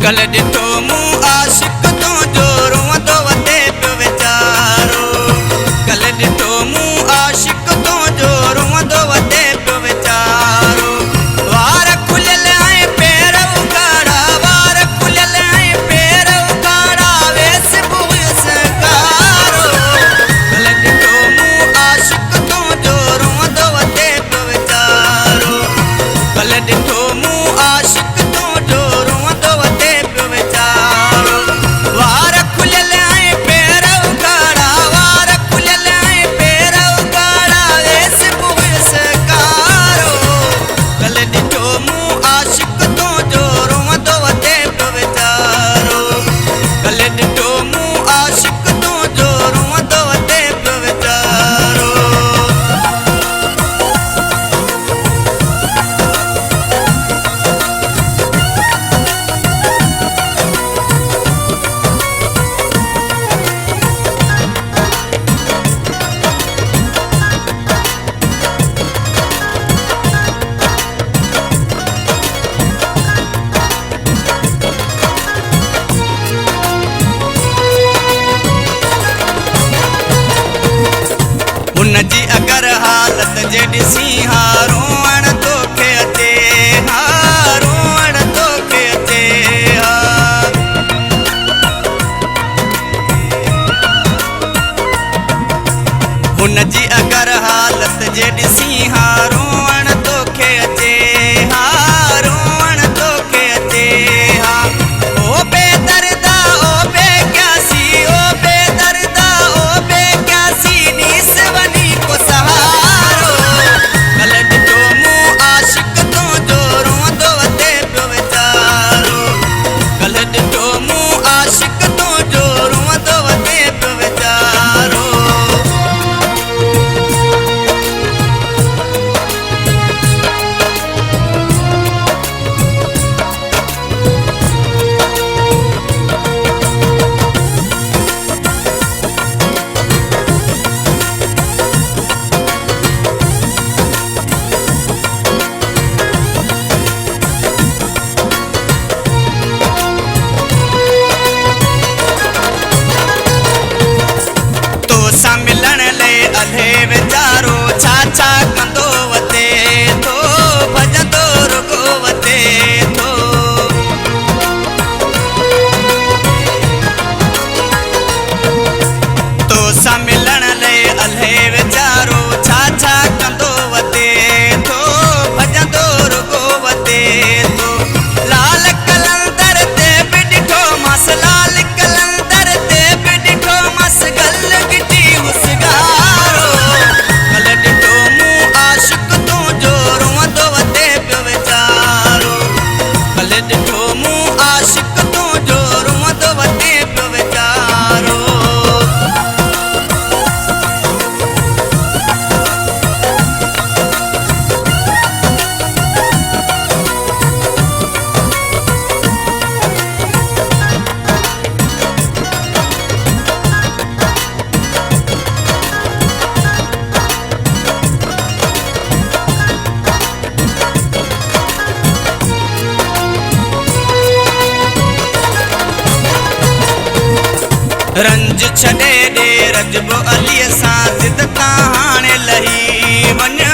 कल ॾिठो मूं आशिक तो जो रोअंदो वधे पियो वीचारो। कल ॾिठो मूं आशिक तो जो रोअंदो वधे पियो वीचारो। वार खुलियल ऐं पेर उघाड़ा, वार खुलियल ऐं पेर उघाड़ा, वेस बि हुयुसि कारो। कल ॾिठो मूं आशिक तो जो रोअंदो वधे पियो वीचारो। कल ॾिठो मूं आशिक तो जो रोअंदो वधे पियो वीचारो। वार खुलियल ऐं पेर उघाड़ा, वार खुलियल ऐं पेर उघाड़ा, वेस बि हुयुसि कारो। कल ॾिठो मूं आशिक तो जो रोअंदो वधे पियो वीचारो। कल ॾिठो मूं आशिक तो जो रोअंदो वधे पियो वीचारो। हुनजी अगर हालत जे ॾिसी हा रोअण तोखे अचे, हा रोअण तोखे अचे हा। हुनजी अगर हालत जे ॾिसी हा रोअण तोखे अचे, हा रोअण तोखे अचे हा। ओ बेदर्दा ओ बेक्यासी, ओ बेदर्दा ओ बेक्यासी, नीस वनी को सहारो। कल ॾिठो मूं आशिक तो जो रोअंदो वधे पियो वीचारो। कल ॾिठो मूं आशिक तो जो रोअंदो वधे पियो वीचारो। तोसां मिलण लाइ अधे वीचारो, छा छा कंदो वधे थो, भॼंदो रुॻो वधे थो। तोसां मिलण लाइ अधे वीचारो, छा छा कंदो वधे थो, भॼंदो रुॻो वधे थो। लाल कलंदर ते बि ॾिठो मांसि, लाल कलंदर ते बि ॾिठो मांसि, गल गिटी हुसगारो। कल ॾिठो मूं आशिक तो जो रोअंदो वधे पियो वीचारो। कल ॾिठो मूं आशिक तो जो रोअंदो वधे पियो वीचारो। रंज छॾे ॾे रजबो अलीअ सां, ज़िद तां हाणे लही वञ